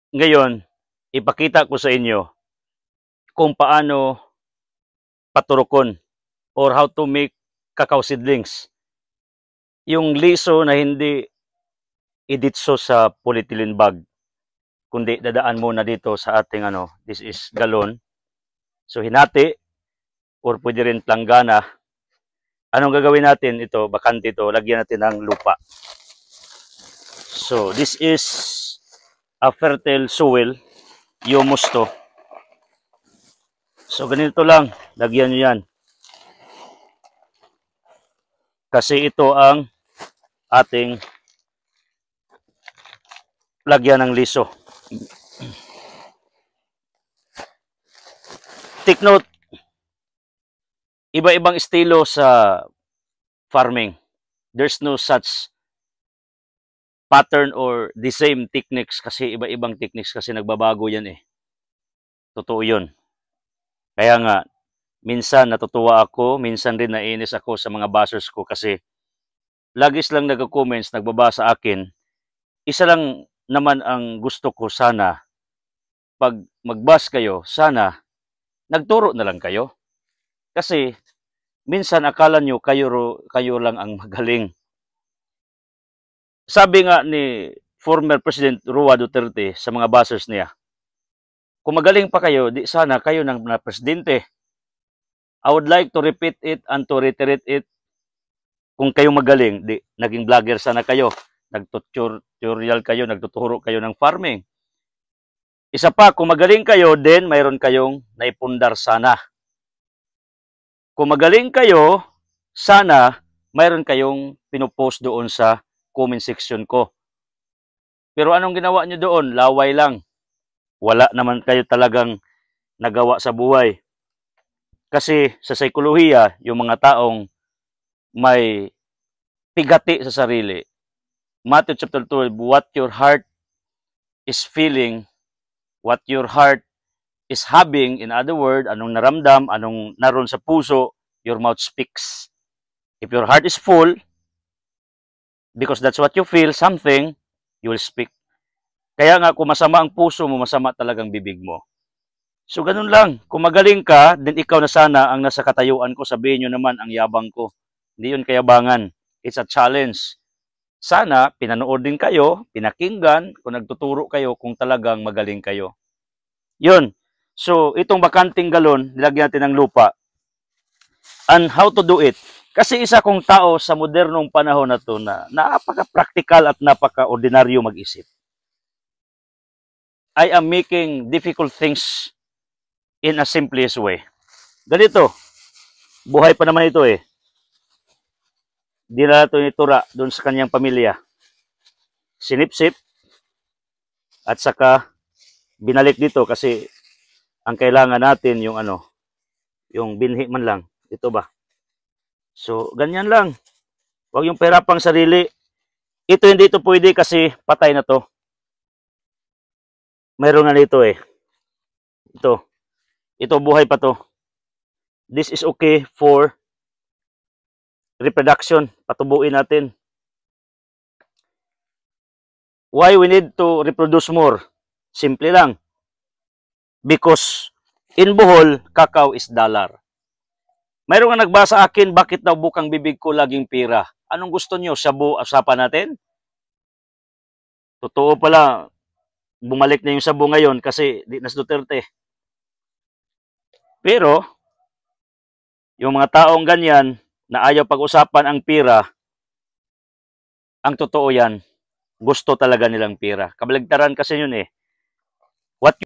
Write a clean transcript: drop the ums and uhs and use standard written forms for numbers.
Ngayon, ipakita ko sa inyo kung paano paturokon or how to make cacao seedlings. Yung liso na hindi iditso sa polyethylene bag, kundi dadaan muna dito sa ating this is galon. So hinati or pwede rin planggana. Anong gagawin natin? Ito, bakante ito, lagyan natin ng lupa. So this is a fertile soil, humus to. So ganito lang, lagyan nyo yan. Kasi ito ang ating lagyan ng liso. Take note, iba-ibang estilo sa farming. There's no such pattern or the same techniques kasi iba-ibang techniques kasi nagbabago yan eh. Totoo yun. Kaya nga, minsan natutuwa ako, minsan rin nainis ako sa mga bashers ko kasi lagi silang nag-comments, nagbabasa sa akin. Isa lang naman ang gusto ko sana, pag mag-bash kayo, sana nagturo na lang kayo. Kasi minsan akala nyo kayo lang ang magaling. Sabi nga ni former President Roa Duterte sa mga bashers niya, kung magaling pa kayo, di sana kayo ng presidente. I would like to repeat it and to reiterate it. Kung kayo magaling, di naging vlogger sana kayo. Nag-tutorial kayo, nagtuturo kayo ng farming. Isa pa, kung magaling kayo, then mayroon kayong naipundar sana. Kung magaling kayo, sana mayroon kayong pinupost doon sa comment section ko. Pero anong ginawa nyo doon? Laway lang. Wala naman kayo talagang nagawa sa buhay. Kasi sa psikolohiya, yung mga taong may pigati sa sarili, Matthew chapter 12, what your heart is feeling, what your heart is having, in other words, anong naramdam, anong naroon sa puso, your mouth speaks. If your heart is full, because that's what you feel, something, you will speak. Kaya nga, kung masama ang puso mo, masama talagang bibig mo. So, ganun lang. Kung magaling ka, then ikaw na sana ang nasa katayuan ko. Sabihin nyo naman ang yabang ko. Hindi yun kayabangan. It's a challenge. Sana, pinanood din kayo, pinakinggan, kung nagtuturo kayo, kung talagang magaling kayo. Yun. So, itong bakanting galon, nilagyan natin ng lupa. And how to do it? Kasi isa kong tao sa modernong panahon na to na napaka-practical at napaka-ordinaryo mag-isip. I am making difficult things in a simplest way. Ganito, buhay pa naman ito eh. Di na ito nitura doon sa kanyang pamilya. Sinipsip at saka binalik dito kasi ang kailangan natin yung yung binhi man lang. Ito ba? So, ganyan lang. Huwag yung perapang sarili. Ito hindi ito pwede kasi patay na to. Mayroon nga dito eh. Ito buhay pa to. This is okay for reproduction. Patubuin natin. Why we need to reproduce more? Simple lang. Because in Bohol, cacao is dollar. Mayroon nga nagbasa akin, bakit daw bukang bibig ko laging pira? Anong gusto nyo? Shabu, usapan natin? Totoo pala, bumalik na yung Shabu ngayon kasi di na Duterte. Pero, yung mga taong ganyan na ayaw pag-usapan ang pira, ang totoo yan, gusto talaga nilang pira. Kabaligtaran kasi yun eh.